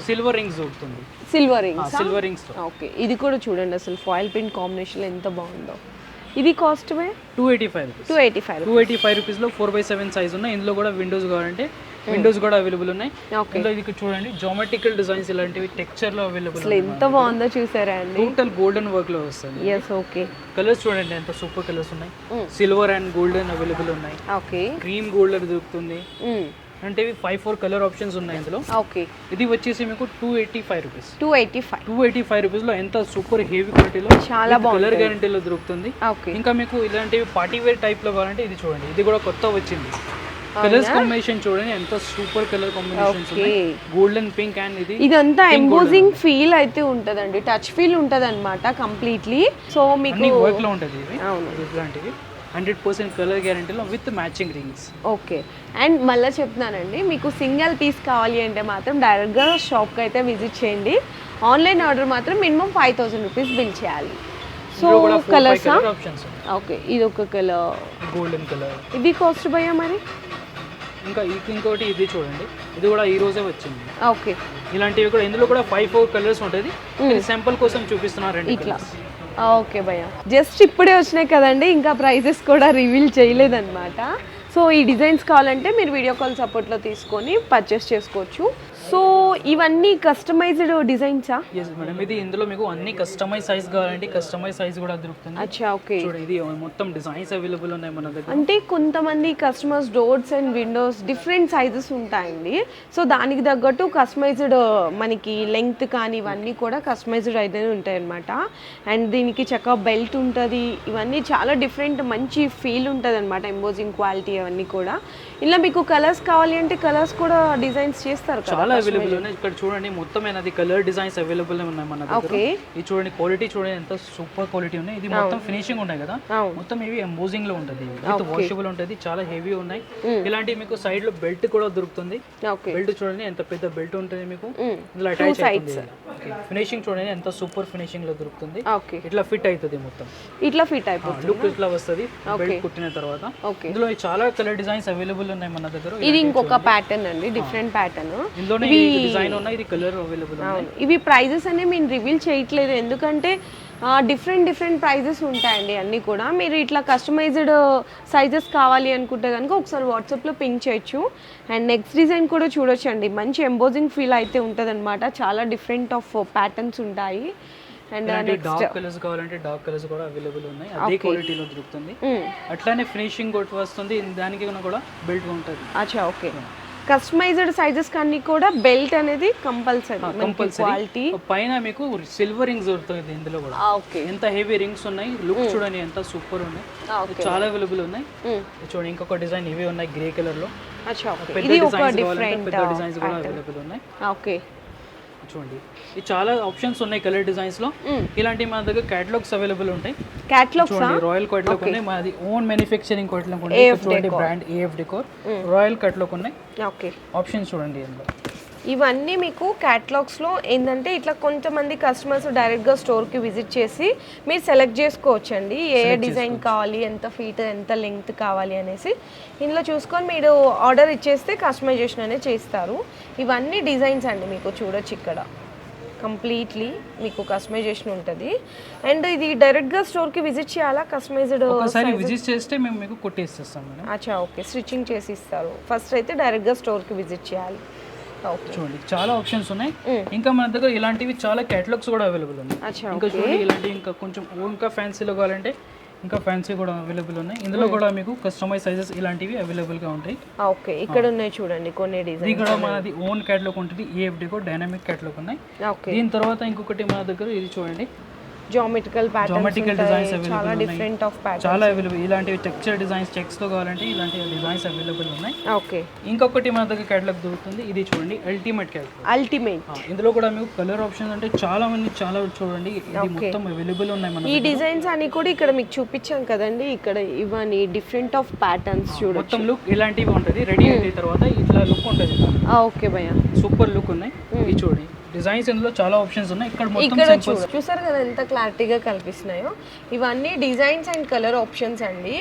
సిల్వర్ రింగ్స్ దొరుకుతుంది. Silver rings, silver rings. Okay, ఇది కూడా చూడండి అసలు ఫాయిల్ ప్రింట్ కాంబినేషన్ ఎంత బాగుందో. ఇది కాస్ట్ 285 రూపీస్ లో 4/7 సైజ్ ఉన్నాయి. ఇందులో కూడా విండోస్ కావాలంటే విండోస్ కూడా అవైలబుల్ ఉన్నాయి. ఇందులో ఇది చూడండి జామెట్రికల్ డిజైన్స్, ఇలాంటివి టెక్స్చర్ లో అవైలబుల్. అసలు ఎంత బాగుందో చూసారా అండి, టోటల్ గోల్డెన్ వర్క్ లో వస్తుంది. yes, okay. కలర్స్ చూడండి ఎంత సూపర్ కలర్స్ ఉన్నాయి. సిల్వర్ అండ్ గోల్డెన్ అవైలబుల్ ఉన్నాయి. ఓకే, క్రీమ్ గోల్డెన్ దొరుకుతుంది. అంటే ఇవి 5-4 కలర్ ఆప్షన్స్ ఉన్నాయి ఇందులో. ఓకే, ఇది వచ్చేసి మీకు 285 రూపీస్. 285 రూపీస్ లో ఎంత సూపర్ హెవీ క్వాలిటీలో చాలా బాగుంది, కలర్ గ్యారంటీలో దొరుకుతుంది. ఓకే, ఇంకా మీకు ఇలాంటివి పార్టీ వేర్ టైప్ లో కావాలంటే ఇది చూడండి, ఇది కూడా కొత్త వచ్చింది. కలర్స్ కాంబినేషన్ చూడండి ఎంత సూపర్ కలర్ కాంబినేషన్స్ ఉన్నాయి. గోల్డెన్ పింక్ అండ్ ఇదంతా ఎంబోజింగ్ ఫీల్ అయితే ఉంటదండి, టచ్ ఫీల్ ఉంటదన్నమాట కంప్లీట్లీ. సో మీకు వర్క్ లో ఉంటది ఇది. అవును, ఇలాంటివి 100% కలర్ గ్యారంటీలో with matching rings. Okay, and మళ్ళీ చెప్తున్నానండి, మీకు సింగిల్ పీస్ కావాలి అంటే మాత్రం డైరెక్ట్గా షాప్కి అయితే విజిట్ చేయండి. ఆన్లైన్ ఆర్డర్ మాత్రం మినిమం 5000 రూపీస్ బిల్ చేయాలి. సో కలర్స్, ఓకే, ఇది ఒక కలర్ గోల్డెన్ కలర్. ఇది కాస్ట్ భయ్యా మరి ఇంకా ఇంకోటి ఇది చూడండి, ఇది కూడా ఈ రోజే వచ్చింది. ఓకే, ఇలాంటివి కూడా ఇందులో కూడా 5-4 కలర్స్ ఉంటుంది. ఇది శాంపుల్ కోసం చూపిస్తున్నారు రెండు ఇట్లా. colours. ఓకే భయ్య, జస్ట్ ఇప్పుడే వచ్చినాయి కదండి, ఇంకా ప్రైజెస్ కూడా రివీల్ చేయలేదన్నమాట. సో ఈ డిజైన్స్ కావాలంటే మీరు వీడియో కాల్ సపోర్ట్లో తీసుకొని పర్చేస్ చేసుకోవచ్చు. సో ఇవన్నీ కస్టమైజ్డ్ డిజైన్సా? ఎస్ మేడం, ఇది ఇందులో మీకు అన్ని కస్టమైజ్ సైజ్ కావాలంటే కస్టమైజ్ సైజ్ కూడా దొరుకుతుంది. అచ్చా, ఓకే. చూడండి, ఇది మొత్తం డిజైన్స్ అవైలబుల్ ఉన్నాయి మన దగ్గర. అంటే కొంతమంది customers doors and Windows different sizes ఉంటాయండి. సో దానికి తగ్గట్టు కస్టమైజ్డ్ మనకి లెంగ్త్ కానీ ఇవన్నీ కూడా కస్టమైజ్డ్ అయితే ఉంటాయి అనమాట. అండ్ దీనికి చక్కగా బెల్ట్ ఉంటుంది, ఇవన్నీ చాలా డిఫరెంట్ మంచి ఫీల్ ఉంటుంది అనమాట, ఎంబోజింగ్ క్వాలిటీ అవన్నీ కూడా. ఇలా మీకు కలర్స్ కావాలి అంటే కలర్స్ కూడా డిజైన్స్ చేస్తారు కదా? చాలా అవైలబుల్ ఉన్నాయి. ఇక్కడ చూడండి, మొత్తం అనేది కలర్ డిజైన్స్ అవైలబుల్ ఉన్నాయి మన దగ్గర. ఇది చూడండి, క్వాలిటీ చూడండి ఎంత సూపర్ క్వాలిటీ ఉన్నాయి. ఇది మొత్తం ఫినిషింగ్ ఉన్నాయి కదా, మొత్తం ఇవి ఎంబోజింగ్ లో ఉంటుంది, విత్ వాషబుల్ ఉంటుంది, చాలా హెవీ ఉన్నాయి. ఇలాంటి మీకు సైడ్ లో బెల్ట్ కూడా దొరుకుతుంది. బెల్ట్ చూడండి ఎంత పెద్ద బెల్ట్ ఉంటుంది మీకు, ఇందులో అటాచ్ అవుతుంది. ఫినిషింగ్ చూడండి ఎంత సూపర్ ఫినిషింగ్ లో దొరుకుతుంది. ఇట్లా ఫిట్ అవుతుంది, మొత్తం ఇట్లా ఫిట్ అయిపోతుంది, లుక్ ఇట్లా వస్తుంది బెల్ట్ కుట్టిన తర్వాత. ఇందులో చాలా కలర్ డిజైన్స్ అవైలబుల్ ఉన్నాయి మన దగ్గర. ఇది ఇంకొక ప్యాటర్న్ అండి, డిఫరెంట్ ప్యాటర్న్. ఇందులోనే డిజైన్ ఉన్నాయి, ఇది కలర్ అవైలబుల్ ఉన్నాయి. ఇవి ప్రైజెస్ అనేవి మేము రివీల్ చేయట్లేదు, ఎందుకంటే డిఫరెంట్ ప్రైజెస్ ఉంటాయండి అన్నీ కూడా. మీరు ఇట్లా కస్టమైజ్డ్ సైజెస్ కావాలి అనుకుంటే కనుక ఒకసారి వాట్సాప్లో పింక్ చేయొచ్చు. అండ్ నెక్స్ట్ డిజైన్ కూడా చూడొచ్చు అండి, మంచి ఎంబోజింగ్ ఫీల్ అయితే ఉంటుంది అనమాట. చాలా డిఫరెంట్ ఆఫ్ ప్యాటర్న్స్ ఉంటాయి. అండ్ డార్క్ కలర్స్ కావాలంటే డార్క్ కలర్స్ కూడా అవైలబుల్ ఉన్నాయి, అదే క్వాలిటీలో దొరుకుతుంది. అట్లానే ఫినిషింగ్ కొట్టి వస్తుంది, దానికి కూడా బెల్ట్ ఉంటుంది. అచ్చా, ఓకే. కస్టమైజ్డ్ సైజెస్ కన్నీ కూడా బెల్ట్ అనేది కంపల్సరీ. క్వాలిటీ పైన మీకు సిల్వర్ రింగ్స్ దొరుకుతుంది ఇందులో కూడా. ఓకే, ఎంత హెవీ రింగ్స్ ఉన్నాయి, లుక్ చూడండి ఎంత సూపర్ ఉన్నాయి, చాలా అవైలబుల్ ఉన్నాయి. చూడండి, ఇంకొక డిజైన్ ఇవే ఉన్నాయి గ్రే కలర్ లో. ఇది ఒక డిఫరెంట్ డిజైన్స్ కూడా అవైలబుల్ ఉన్నాయి. ఓకే, చూడండి, ఇది చాలా ఆప్షన్స్ ఉన్నాయి కలర్ డిజైన్స్ లో. ఇలాంటి మన దగ్గర క్యాటలాగ్స్ అవైలబుల్ ఉంటాయి. క్యాటలాగ్స్ రాయల్ క్యాటలాగ్ ఉన్నాయి, మాది ఓన్ మ్యానుఫ్యాక్చరింగ్ క్యాటలాగ్ ఉంది. చూడండి, brand AF decor royal catalogue ఉన్నాయి. ఓకే, ఆప్షన్స్ చూడండి ఇందులో. ఇవన్నీ మీకు క్యాటలాగ్స్లో ఏంటంటే ఇట్లా కొంతమంది కస్టమర్స్ డైరెక్ట్గా స్టోర్కి విజిట్ చేసి మీరు సెలెక్ట్ చేసుకోవచ్చండి, ఏ డిజైన్ కావాలి, ఎంత ఫీట్ ఎంత లెంగ్త్ కావాలి అనేసి. ఇందులో చూసుకొని మీరు ఆర్డర్ ఇచ్చేస్తే కస్టమైజేషన్ అనేది చేస్తారు. ఇవన్నీ డిజైన్స్ అండి, మీకు చూడొచ్చు ఇక్కడ కంప్లీట్లీ మీకు కస్టమైజేషన్ ఉంటుంది. అండ్ ఇది డైరెక్ట్గా స్టోర్కి విజిట్ చేయాలా? కస్టమైజ్డ్ ఒకసారి విజిట్ చేస్తే మేము మీకు కొట్టేస్తాం మేడం. అచ్చా, ఓకే, స్టిచ్చింగ్ చేసి ఇస్తారు. ఫస్ట్ అయితే డైరెక్ట్గా స్టోర్కి విజిట్ చేయాలి. చూడండి, చాలా ఆప్షన్స్ ఉన్నాయి. ఇంకా మన దగ్గర ఇలాంటివి చాలా క్యాటలాగ్స్ కూడా అవైలబుల్ ఉన్నాయి. ఇంకా చూడండి, ఇలాంటివి ఇంకా కొంచెం ఇంకా ఫ్యాన్సీలో కావాలంటే ఇంకా ఫ్యాన్సీ కూడా అవైలబుల్ ఉన్నాయి. ఇందులో కూడా మీకు కస్టమైజ్ సైజెస్ ఇలాంటివి అవైలబుల్ గా ఉంటాయి. ఓకే, ఇక్కడ ఉన్నాయి చూడండి కొన్ని డిజైన్స్. ఇది కూడా మనది ఓన్ క్యాటలాగ్ ఉంటుంది, ఏఎఫ్డి కూడా డైనమిక్ క్యాటలాగ్ ఉన్నాయి. దీని తర్వాత ఇంకొకటి మన దగ్గర ఇది చూడండి, జామెట్రికల్ డిజైన్స్ చాలా డిఫరెంట్ ఆఫ్ ప్యాటర్న్స్ చాలా అవైలబుల్. ఇలాంటివి టెక్స్చర్ డిజైన్స్ చెక్స్ తో కావాలంటే ఇలాంటి డిజైన్స్ అవైలబుల్ ఉన్నాయి. ఓకే, ఇంకొకటి మన దగ్గర క్యాటలాగ్ దొరుకుతుంది, ఇది చూడండి అల్టిమేట్ క్యాటలాగ్. ఇందులో కూడా మీకు కలర్ ఆప్షన్స్ అంటే చాలా మంది చాలా చూడండి, ఇది మొత్తం అవైలబుల్ ఉన్నాయి మన. ఈ డిజైన్స్ అని కూడా ఇక్కడ మీకు చూపించాం కదండి, ఇక్కడ ఇవన్నీ డిఫరెంట్ ఆఫ్ ప్యాటర్న్స్ చూడండి. మొత్తం లుక్ ఇలాంటివి ఉంటుంది, రెడీ అయిన తర్వాత ఇట్లా లుక్ ఉంటుంది. ఓకే భయ్యా, సూపర్ లుక్ ఉన్నాయి. ఇది చూడండి, డిజైన్స్ ఇందులో చాలా ఆప్షన్స్ ఉన్నాయి. ఇక్కడ చూసారు కదా ఎంత క్లారిటీగా కనిపిస్తున్నాయో. ఇవన్నీ డిజైన్స్ అండ్ కలర్ ఆప్షన్స్ అండి,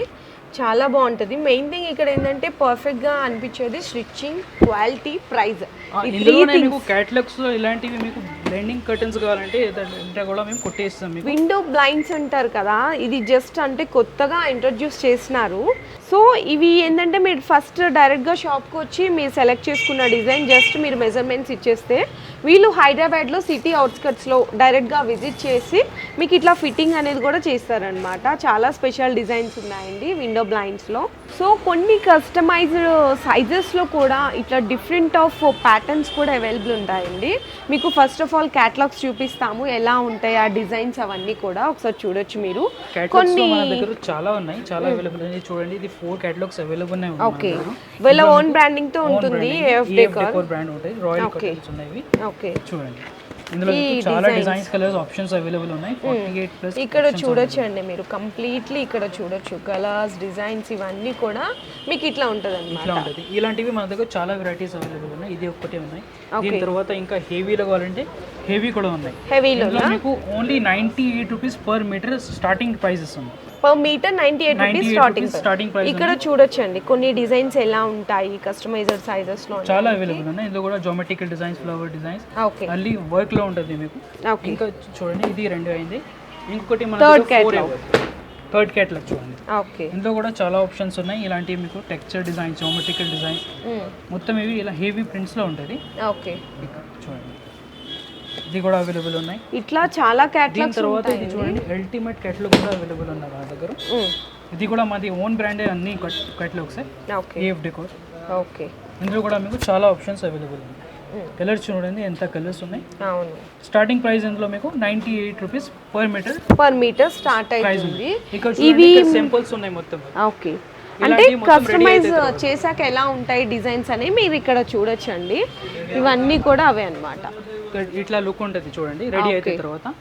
చాలా బాగుంటుంది. మెయిన్ థింగ్ ఇక్కడ ఏంటంటే పర్ఫెక్ట్ గా అనిపించేది స్టిచ్చింగ్, క్వాలిటీ, ప్రైస్. క్యాటలాగ్స్ లో ఇలాంటివి మీకు బ్లెండింగ్ కర్టన్స్ కావాలంటే కూడా మేము కొట్టేస్తాం. విండో బ్లైండ్స్ అంటారు కదా, ఇది జస్ట్ అంటే కొత్తగా ఇంట్రడ్యూస్ చేసినారు. సో ఇవి ఏంటంటే మీరు ఫస్ట్ డైరెక్ట్గా షాప్కి వచ్చి మీరు సెలెక్ట్ చేసుకున్న డిజైన్ జస్ట్ మీరు మెజర్మెంట్స్ ఇచ్చేస్తే వీళ్ళు హైదరాబాద్లో సిటీ అవుట్స్కట్స్లో డైరెక్ట్గా విజిట్ చేసి మీకు ఇట్లా ఫిట్టింగ్ అనేది కూడా చేస్తారనమాట. చాలా స్పెషల్ డిజైన్స్ ఉన్నాయండి విండో బ్లైండ్స్లో. సో కొన్ని కస్టమైజ్డ్ సైజెస్లో కూడా ఇట్లా డిఫరెంట్ ఆఫ్ ప్యాటర్న్స్ కూడా అవైలబుల్ ఉంటాయండి. మీకు ఫస్ట్ ఆఫ్ ఆల్ క్యాటలాగ్స్ చూపిస్తాము, ఎలా ఉంటాయి ఆ డిజైన్స్ అవన్నీ కూడా ఒకసారి చూడొచ్చు మీరు. కొన్ని చాలా ఉన్నాయి, చాలా అవైలబుల్ ఉన్నాయి. చూడండి, ఇది 4 క్యాటలాగ్స్ అవైలబుల్ ఉన్నాయి. ఓకే, వీళ్ళ ఓన్ బ్రాండింగ్ తో ఉంటుంది, ఏఎఫ్ డెకోర్ బ్రాండ్ ఉంటుంది, రాయల్ కలర్స్ ఉన్నాయి. ఓకే, చూడండి, ఇందులో చాలా డిజైన్స్ కలర్స్ ఆప్షన్స్ అవైలబుల్ ఉన్నాయి. 48+ ఇక్కడ చూడొచ్చు అండి మీరు కంప్లీట్లీ ఇక్కడ చూడొచ్చు కలర్స్, డిజైన్స్ ఇవన్నీ కూడా మీకు ఇట్లా ఉంటుంది అన్నమాట. ఇలాంటివి మన దగ్గర చాలా వెరైటీస్ అవైలబుల్ ఉన్నాయి, ఇది ఒక్కటే ఉన్నాయి. దీని తర్వాత ఇంకా హెవీలో కావాలంటే హెవీ కూడా ఉన్నాయి. హెవీలో మీకు only 98 rupees per metre starting prices ఉన్నాయి. Per metre 98 rupees 98 starting rupees starting price ఇక్కడ చూడొచ్చండి కొన్ని డిజైన్స్ ఎలా ఉంటాయి కస్టమైజ్డ్ సైజెస్ లో చాలా అవైలబుల్ ఉన్నాయి. ఇందులో కూడా geometrical designs, flower designs, okay మళ్ళీ వర్క్ లో ఉంటుంది మీకు. ఓకే ఇంకా చూడండి ఇది 2 అయింది. ఇంకొకటి మన థర్డ్ కేటలాగ్ చూడండి. ఓకే ఇందులో కూడా చాలా ఆప్షన్స్ ఉన్నాయి. ఇలాంటివి మీకు టెక్స్చర్ డిజైన్స్, జామెట్రికల్ డిజైన్స్ మొత్తం ఇవి ఇలా హెవీ ప్రింట్స్ లో ఉంటుంది. ఓకే ఇక్కడ చూడండి ఇది కూడా అవైలబుల్ ఉన్నాయి. ఇట్లా చాలా దీని క్యాటలాగ్స్ తర్వాత ఇది చూడండి అల్టిమేట్ కేటలాగ్ కూడా అవైలబుల్ ఉన్నాయి మా దగ్గర. ఇది కూడా మాది ఓన్ బ్రాండే అన్ని catalogues. Okay AF decor. Okay ఇందులో కూడా మీకు చాలా ఆప్షన్స్ అవైలబుల్ ఉన్నాయి. కలర్స్ చూడండి ఎంత కలర్స్ ఉన్నాయి. అవును స్టార్టింగ్ ప్రైస్ ఇందులో మీకు 98 rupees per meter start price అవుతుంది. ఉంది. ఇక్కడ చూడండి ఇక్కడ సింపుల్స్ ఉన్నాయి మొత్తం. ఓకే అంటే కస్టమైజ్ చేశాక ఎలా ఉంటాయి డిజైన్స్ అని మీరు ఇక్కడ చూడొచ్చండి. ఇవన్నీ కూడా అవే అన్నమాట. ఇట్లా లుక్ ఉంటుంది చూడండి రెడీ అయిన తర్వాత.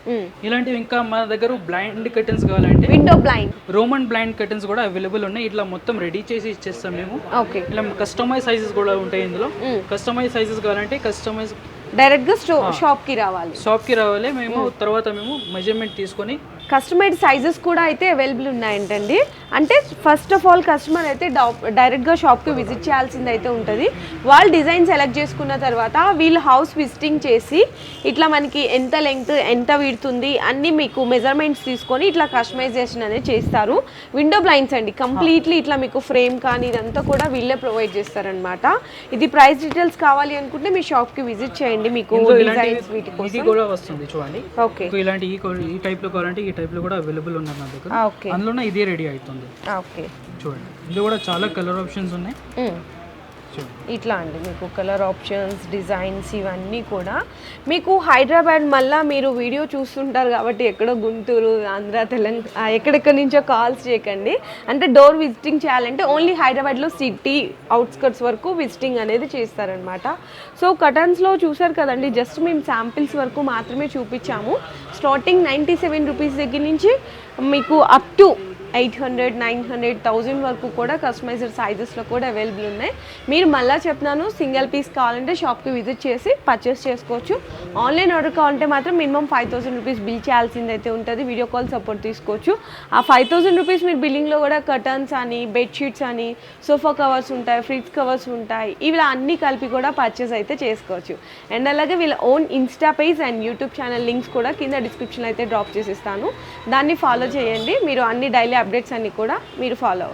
ఇలాంటివి ఇంకా మన దగ్గర బ్లైండ్ కర్టన్స్ కావాలంటే window blind, Roman blind curtains కూడా అవైలబుల్ ఉన్నాయి. ఇట్లా మొత్తం రెడీ చేసి ఇచ్చేస్తాం మేము. ఓకే ఇలా కస్టమైజ్ సైజెస్ కూడా ఉంటాయి ఇందులో. కస్టమైజ్ సైజెస్ కావాలంటే కస్టమైజ్ డైరెక్ట్ గా షాప్ కి రావాలి. మేము తర్వాత మేము మెజర్మెంట్ తీసుకొని కస్టమైజ్ సైజెస్ కూడా అయితే అవైలబుల్ ఉన్నాయంటండి. అంటే ఫస్ట్ ఆఫ్ ఆల్ కస్టమర్ అయితే డైరెక్ట్గా షాప్కి విజిట్ చేయాల్సింది అయితే ఉంటుంది. వాళ్ళు డిజైన్ సెలెక్ట్ చేసుకున్న తర్వాత వీళ్ళు హౌస్ విజిటింగ్ చేసి ఇట్లా మనకి ఎంత లెంగ్త్ ఎంత విడుతుంది అన్నీ మీకు మెజర్మెంట్స్ తీసుకొని ఇట్లా కస్టమైజేషన్ అనేది చేస్తారు. విండో బ్లైండ్స్ అండి కంప్లీట్లీ ఇట్లా మీకు ఫ్రేమ్ కానీ ఇదంతా కూడా వీళ్ళే ప్రొవైడ్ చేస్తారనమాట. ఇది ప్రైస్ డీటెయిల్స్ కావాలి అనుకుంటే మీ షాప్కి విజిట్ చేయండి. మీకు డిజైన్స్ వీటి కోసం ఇది కూడా వస్తుంది చూడండి. ఓకే ఇలాంటి ఈ టైప్ లో కావాలంటే ఈ టైప్ లో కూడా అవైలబుల్ ఉన్నాయి నా దగ్గర. ఓకే అందులోనే ఇదే రెడీ అవుతుంది. ఓకే చూడండి ఇందులో కూడా చాలా కలర్ ఆప్షన్స్ ఉన్నాయి. ఇట్లా అండి మీకు కలర్ ఆప్షన్స్ డిజైన్స్ ఇవన్నీ కూడా మీకు హైదరాబాద్ మళ్ళీ మీరు వీడియో చూస్తుంటారు కాబట్టి ఎక్కడో గుంటూరు ఆంధ్ర తెలంగాణ ఎక్కడెక్కడి నుంచో కాల్స్ చేయకండి. అంటే డోర్ విజిటింగ్ చేయాలంటే ఓన్లీ హైదరాబాద్లో సిటీ అవుట్స్కట్స్ వరకు విజిటింగ్ అనేది చేస్తారనమాట. సో కటన్స్లో చూసారు కదండి జస్ట్ మేము శాంపిల్స్ వరకు మాత్రమే చూపించాము. స్టార్టింగ్ 97 రూపీస్ దగ్గర నుంచి మీకు అప్ టు 800, 900, 1000 వరకు కూడా కస్టమైజ్డ్ సైజెస్లో కూడా అవైలబుల్ ఉన్నాయి. మీరు మళ్ళీ చెప్తున్నాను సింగిల్ పీస్ కావాలంటే షాప్కి విజిట్ చేసి పర్చేస్ చేసుకోవచ్చు. ఆన్లైన్ ఆర్డర్ కావాలంటే మాత్రం మినిమం 5000 రూపీస్ బిల్ చేయాల్సింది అయితే ఉంటుంది. వీడియో కాల్ సపోర్ట్ తీసుకోవచ్చు. ఆ 5000 రూపీస్ మీరు బిల్లింగ్లో కూడా కర్టన్స్ అని, బెడ్షీట్స్ అని, సోఫా కవర్స్ ఉంటాయి, ఫ్రిడ్జ్ కవర్స్ ఉంటాయి, ఇవి అన్నీ కలిపి కూడా పర్చేస్ అయితే చేసుకోవచ్చు. అండ్ అలాగే వీళ్ళ own Insta page and YouTube channel links కూడా కింద డిస్క్రిప్షన్లో అయితే డ్రాప్ చేసిస్తాను. దాన్ని ఫాలో చేయండి. మీరు అన్ని డైలీ అప్డేట్స్ అన్ని కూడా మీరు ఫాలో అవ్వచ్చు.